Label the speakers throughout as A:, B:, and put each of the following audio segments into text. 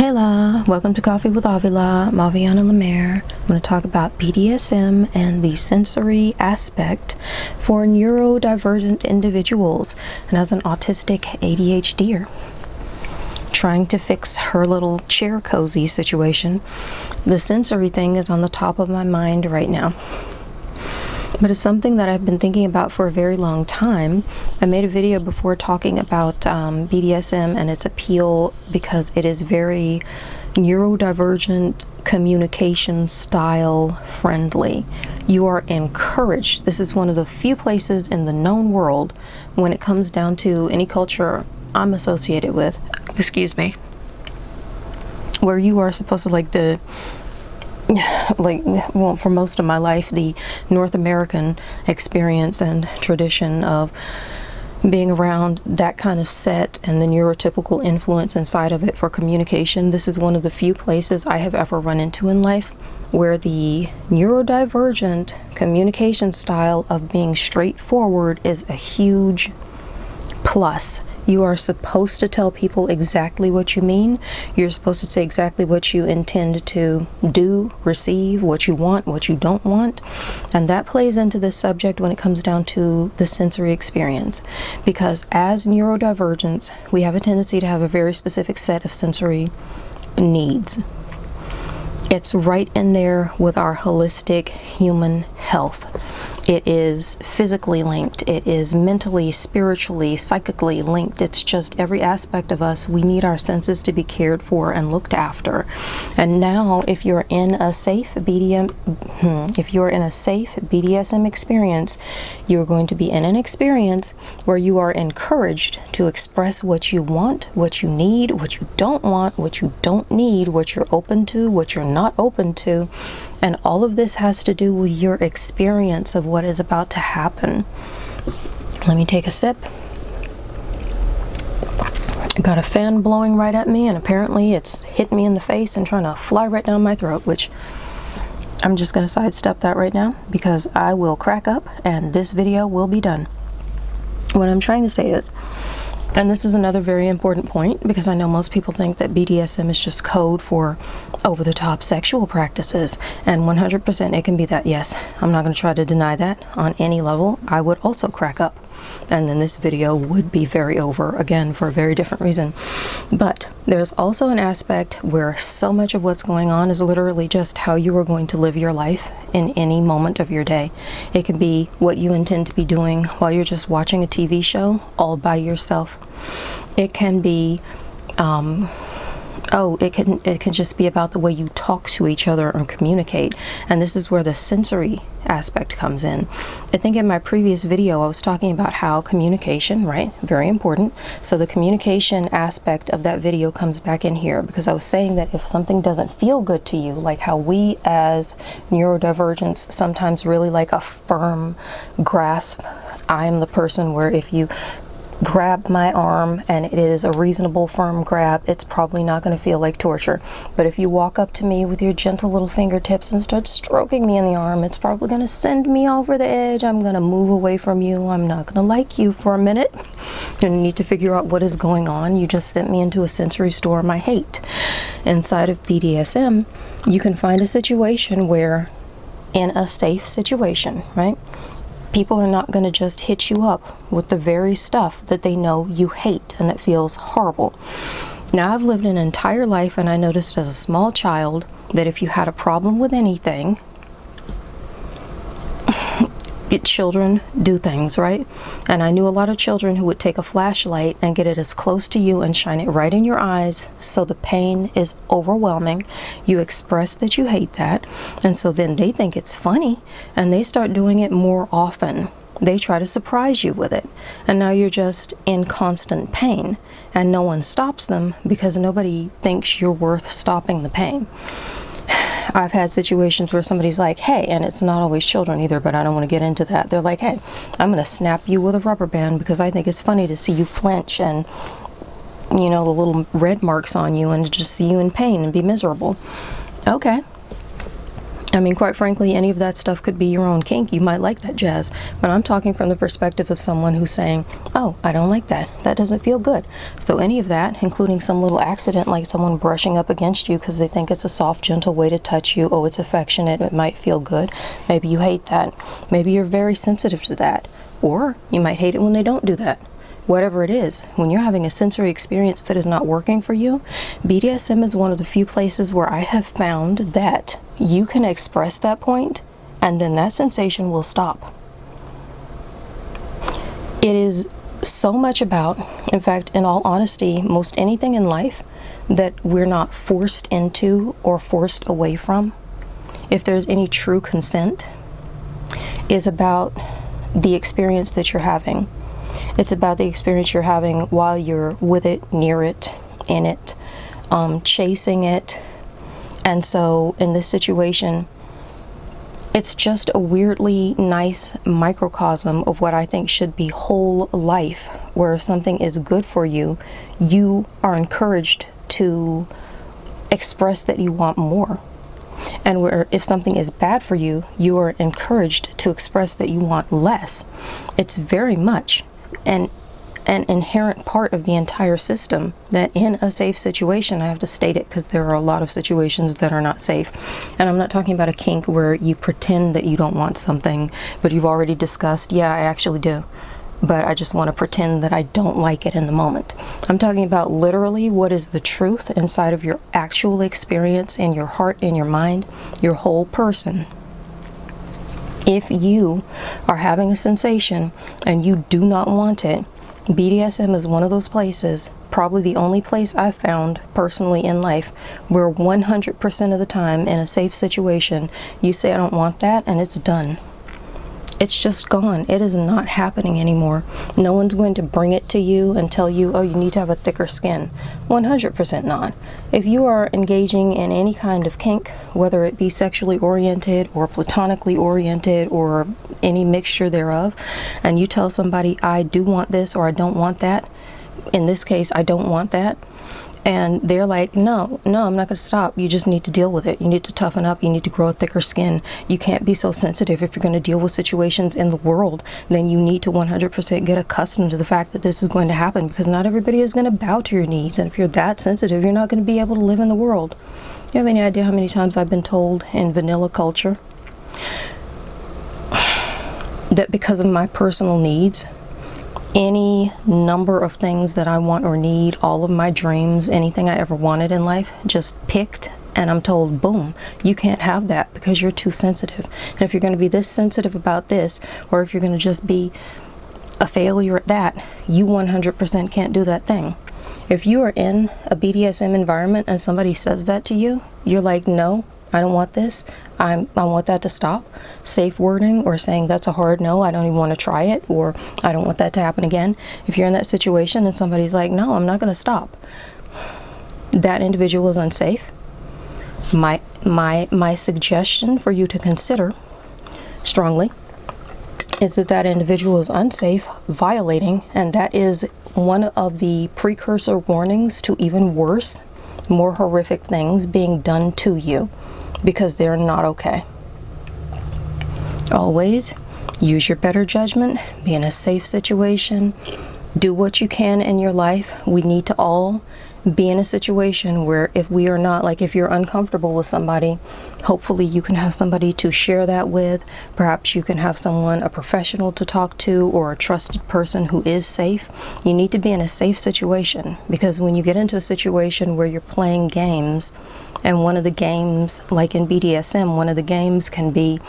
A: Hola, welcome to Coffee with Avila. I'm Aviana Lemaire. I'm going to talk about BDSM and the sensory aspect for neurodivergent individuals. And as an autistic ADHDer, trying to fix her little chair cozy situation, the sensory thing is on the top of my mind right now. But it's something that I've been thinking about for a very long time. I made a video before talking about BDSM and its appeal because it is very neurodivergent communication style friendly. You are encouraged. This is one of the few places in the known world when it comes down to any culture I'm associated with, where you are supposed to for most of my life, the North American experience and tradition of being around that kind of set and the neurotypical influence inside of it for communication. This is one of the few places I have ever run into in life where the neurodivergent communication style of being straightforward is a huge plus. You are supposed to tell people exactly what you mean. You're supposed to say exactly what you intend to do, receive, what you want, what you don't want. And that plays into this subject when it comes down to the sensory experience. Because as neurodivergents, we have a tendency to have a very specific set of sensory needs. It's right in there with our holistic human health. It is physically linked. It is mentally, spiritually, psychically linked. It's just every aspect of us. We need our senses to be cared for and looked after. And now, if you're in a safe BDSM experience, you're going to be in an experience where you are encouraged to express what you want, what you need, what you don't want, what you don't need, what you're open to, what you're not open to. And all of this has to do with your experience of what is about to happen. Let me take a sip. I got a fan blowing right at me, and apparently it's hit me in the face and trying to fly right down my throat, which I'm just going to sidestep that right now because I will crack up and this video will be done. What I'm trying to say is, and this is another very important point because I know most people think that BDSM is just code for over-the-top sexual practices, and 100% it can be that. Yes, I'm not going to try to deny that on any level. I would also crack up, and then this video would be very over, again, for a very different reason. But there's also an aspect where so much of what's going on is literally just how you are going to live your life in any moment of your day. It can be what you intend to be doing while you're just watching a TV show all by yourself. It can be it can just be about the way you talk to each other and communicate. And this is where the sensory aspect comes in. I think in my previous video I was talking about how communication, right? Very important. So the communication aspect of that video comes back in here because I was saying that if something doesn't feel good to you, like how we as neurodivergents sometimes really like a firm grasp. I am the person where if you grab my arm and it is a reasonable firm grab, it's probably not going to feel like torture. But if you walk up to me with your gentle little fingertips and start stroking me in the arm, it's probably going to send me over the edge. I'm going to move away from you. I'm not going to like you for a minute. You need to figure out what is going on. You just sent me into a sensory storm I hate. Inside of BDSM, you can find a situation where, in a safe situation, right? People are not going to just hit you up with the very stuff that they know you hate and that feels horrible. Now, I've lived an entire life and I noticed as a small child that if you had a problem with anything, children do things, right? And I knew a lot of children who would take a flashlight and get it as close to you and shine it right in your eyes, so the pain is overwhelming. You express that you hate that, and so then they think it's funny and they start doing it more often. They try to surprise you with it, and now you're just in constant pain and no one stops them because nobody thinks you're worth stopping the pain. I've had situations where somebody's like, hey, and it's not always children either, but I don't want to get into that. They're like, hey, I'm going to snap you with a rubber band because I think it's funny to see you flinch and, you know, the little red marks on you and to just see you in pain and be miserable. Okay. I mean, quite frankly, any of that stuff could be your own kink. You might like that jazz. But I'm talking from the perspective of someone who's saying, oh, I don't like that. That doesn't feel good. So any of that, including some little accident like someone brushing up against you because they think it's a soft, gentle way to touch you. Oh, it's affectionate. It might feel good. Maybe you hate that. Maybe you're very sensitive to that. Or you might hate it when they don't do that. Whatever it is, when you're having a sensory experience that is not working for you, BDSM is one of the few places where I have found that you can express that point and then that sensation will stop. It is so much about, in fact, in all honesty, most anything in life that we're not forced into or forced away from, if there's any true consent, is about the experience that you're having. It's about the experience you're having while you're with it, near it, in it, chasing it. And so in this situation, it's just a weirdly nice microcosm of what I think should be whole life, where if something is good for you, you are encouraged to express that you want more. And where if something is bad for you, you are encouraged to express that you want less. It's very much an inherent part of the entire system that in a safe situation, I have to state it because there are a lot of situations that are not safe. And I'm not talking about a kink where you pretend that you don't want something, but you've already discussed, yeah, I actually do, but I just want to pretend that I don't like it in the moment. I'm talking about literally what is the truth inside of your actual experience in your heart, in your mind, your whole person. If you are having a sensation and you do not want it, BDSM is one of those places, probably the only place I've found personally in life, where 100% of the time in a safe situation, you say, I don't want that, and it's done. It's just gone. It is not happening anymore. No one's going to bring it to you and tell you, oh, you need to have a thicker skin. 100% not. If you are engaging in any kind of kink, whether it be sexually oriented or platonically oriented or any mixture thereof, and you tell somebody, I do want this or I don't want that, in this case, I don't want that, and they're like, no, I'm not going to stop. You just need to deal with it. You need to toughen up. You need to grow a thicker skin. You can't be so sensitive. If you're going to deal with situations in the world, then you need to 100% get accustomed to the fact that this is going to happen, because not everybody is going to bow to your needs. And if you're that sensitive, you're not going to be able to live in the world. You have any idea how many times I've been told in vanilla culture that because of my personal needs, any number of things that I want or need, all of my dreams, anything I ever wanted in life, just picked, and I'm told, boom, you can't have that because you're too sensitive. And if you're going to be this sensitive about this, or if you're going to just be a failure at that, you 100% can't do that thing. If you are in a BDSM environment and somebody says that to you, you're like, no, I don't want this. I want that to stop. Safe wording, or saying that's a hard no, I don't even want to try it, or I don't want that to happen again. If you're in that situation and somebody's like, no, I'm not going to stop, that individual is unsafe. My suggestion for you to consider strongly is that individual is unsafe, violating, and that is one of the precursor warnings to even worse, more horrific things being done to you, because they're not okay. Always use your better judgment, be in a safe situation, do what you can in your life. We need to all be in a situation where if we are not, like if you're uncomfortable with somebody, hopefully you can have somebody to share that with. Perhaps you can have someone, a professional to talk to, or a trusted person who is safe. You need to be in a safe situation, because when you get into a situation where you're playing games, and one of the games, like in BDSM, one of the games can be,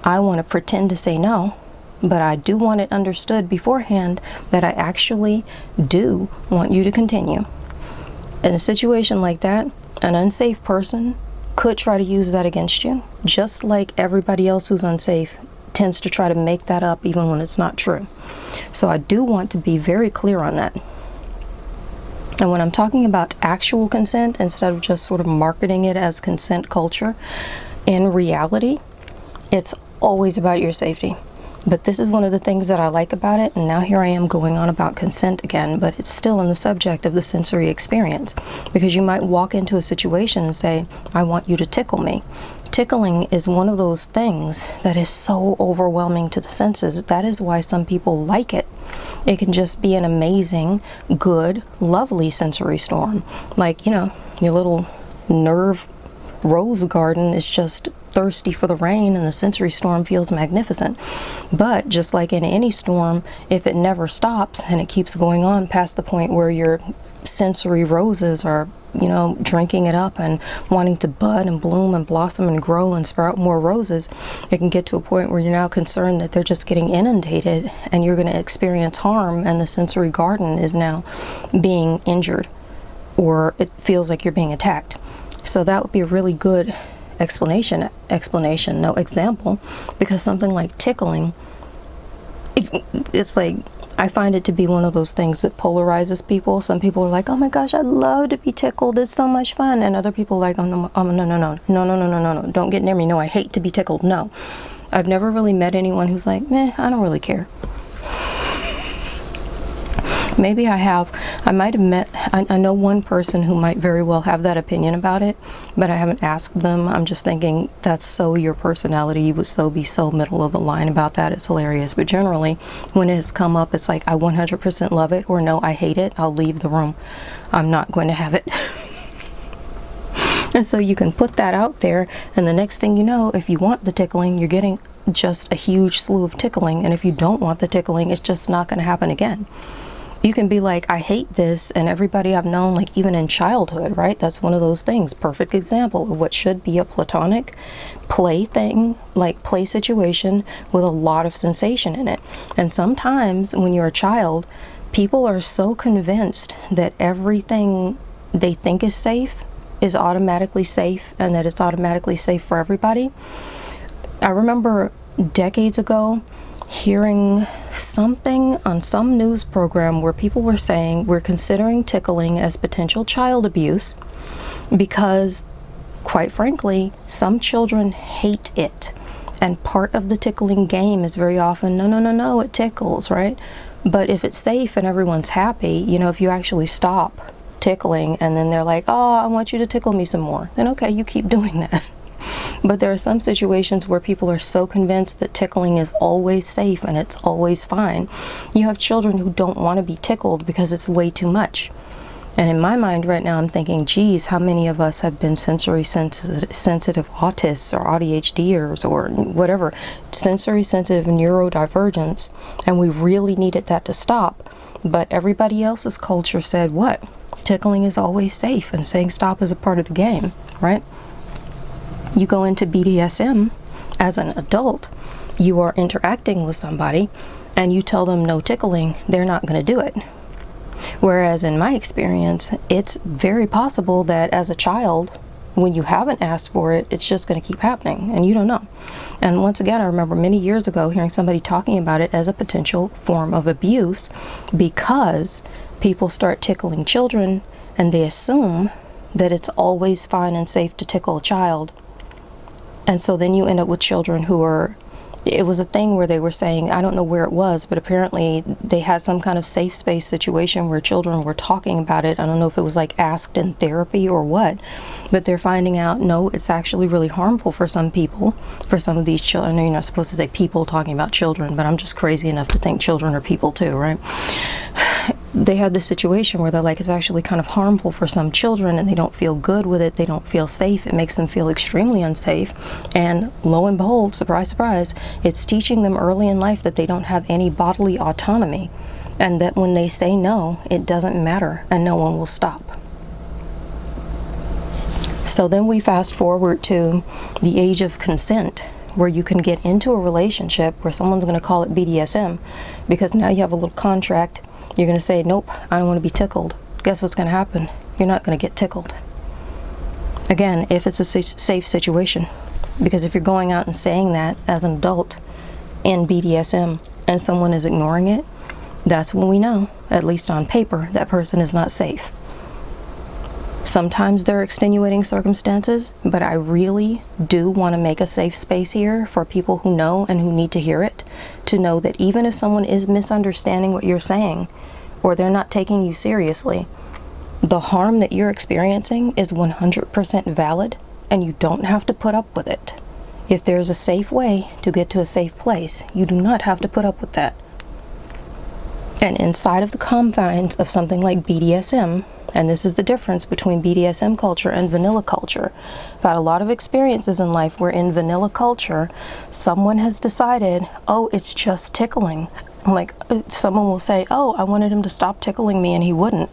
A: I want to pretend to say no, but I do want it understood beforehand that I actually do want you to continue. In a situation like that, an unsafe person could try to use that against you, just like everybody else who's unsafe tends to try to make that up even when it's not true. So I do want to be very clear on that. And when I'm talking about actual consent, instead of just sort of marketing it as consent culture, in reality, it's always about your safety. But this is one of the things that I like about it, and now here I am going on about consent again, but it's still in the subject of the sensory experience, because you might walk into a situation and say, I want you to tickle me. Tickling is one of those things that is so overwhelming to the senses. That is why some people like it. It can just be an amazing, good, lovely sensory storm. Like, you know, your little nerve rose garden is just thirsty for the rain, and the sensory storm feels magnificent. But just like in any storm, if it never stops and it keeps going on past the point where your sensory roses are, you know, drinking it up and wanting to bud and bloom and blossom and grow and sprout more roses, it can get to a point where you're now concerned that they're just getting inundated and you're going to experience harm, and the sensory garden is now being injured, or it feels like you're being attacked. So that would be a really good example, because something like tickling, it's like, I find it to be one of those things that polarizes people. Some people are like, oh my gosh, I'd love to be tickled, it's so much fun. And other people are like, oh no, don't get near me. No, I hate to be tickled. No. I've never really met anyone who's like, I don't really care. Maybe I have. I might have met, I know one person who might very well have that opinion about it, but I haven't asked them. I'm just thinking, that's so your personality. You would be so middle of the line about that. It's hilarious. But generally, when it has come up, it's like, I 100% love it, or no, I hate it. I'll leave the room. I'm not going to have it. And so you can put that out there, and the next thing you know, if you want the tickling, you're getting just a huge slew of tickling. And if you don't want the tickling, it's just not going to happen again. You can be like, I hate this, and everybody I've known, like even in childhood, right? That's one of those things. Perfect example of what should be a platonic play thing, like play situation with a lot of sensation in it. And sometimes when you're a child, people are so convinced that everything they think is safe is automatically safe, and that it's automatically safe for everybody. I remember decades ago hearing something on some news program where people were saying we're considering tickling as potential child abuse because, quite frankly, some children hate it. And part of the tickling game is very often, no, it tickles, right? But if it's safe and everyone's happy, you know, if you actually stop tickling and then they're like, oh, I want you to tickle me some more, then okay, you keep doing that. But there are some situations where people are so convinced that tickling is always safe and it's always fine. You have children who don't want to be tickled because it's way too much. And in my mind right now, I'm thinking, geez, how many of us have been sensory sensitive autists or ADHDers or whatever, sensory sensitive neurodivergence, and we really needed that to stop. But everybody else's culture said, what? Tickling is always safe, and saying stop is a part of the game, right? You go into BDSM as an adult, you are interacting with somebody and you tell them no tickling, they're not going to do it. Whereas in my experience, it's very possible that as a child, when you haven't asked for it, it's just going to keep happening and you don't know. And once again, I remember many years ago hearing somebody talking about it as a potential form of abuse, because people start tickling children and they assume that it's always fine and safe to tickle a child. And so then you end up with children who are, it was a thing where they were saying, I don't know where it was, but apparently they had some kind of safe space situation where children were talking about it. I don't know if it was like asked in therapy or what, but they're finding out, no, it's actually really harmful for some people, for some of these children. I know you're not supposed to say people talking about children, but I'm just crazy enough to think children are people too, right? They had this situation where they're like, it's actually kind of harmful for some children and they don't feel good with it. They don't feel safe. It makes them feel extremely unsafe. And lo and behold, surprise, surprise, it's teaching them early in life that they don't have any bodily autonomy, and that when they say no, it doesn't matter and no one will stop. So then we fast forward to the age of consent, where you can get into a relationship where someone's going to call it BDSM, because now you have a little contract. You're going to say, nope, I don't want to be tickled. Guess what's going to happen? You're not going to get tickled. Again, if it's a safe situation. Because if you're going out and saying that as an adult in BDSM and someone is ignoring it, that's when we know, at least on paper, that person is not safe. Sometimes there are extenuating circumstances, but I really do want to make a safe space here for people who know and who need to hear it, to know that even if someone is misunderstanding what you're saying, or they're not taking you seriously, the harm that you're experiencing is 100% valid and you don't have to put up with it. If there's a safe way to get to a safe place, you do not have to put up with that. And inside of the confines of something like BDSM, and this is the difference between BDSM culture and vanilla culture. I've had a lot of experiences in life where in vanilla culture, someone has decided, oh, it's just tickling. Like someone will say, oh, I wanted him to stop tickling me and he wouldn't.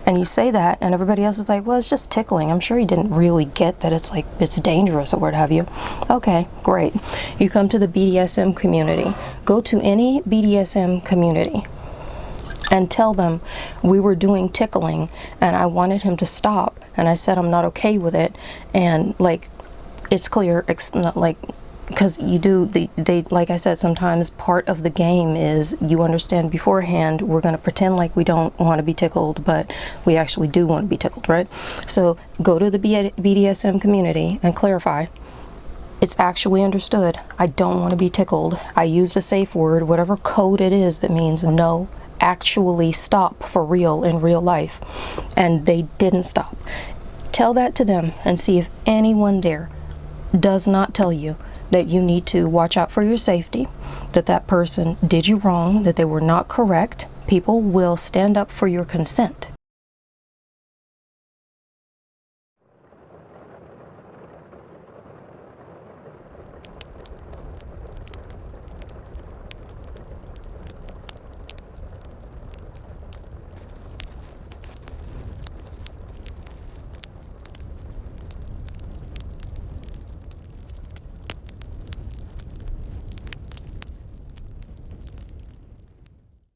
A: And you say that and everybody else is like, well, it's just tickling. I'm sure he didn't really get that it's dangerous or what have you. Okay, great. You come to the BDSM community. Go to any BDSM community and tell them we were doing tickling and I wanted him to stop and I said I'm not okay with it, and like it's clear, like, because you do they like I said, sometimes part of the game is you understand beforehand we're going to pretend like we don't want to be tickled, but we actually do want to be tickled, right? So go to the BDSM community and clarify. It's actually understood. I don't want to be tickled. I used a safe word, whatever code it is that means no, actually stop for real in real life. And they didn't stop. Tell that to them and see if anyone there does not tell you that you need to watch out for your safety, that that person did you wrong, that they were not correct. People will stand up for your consent.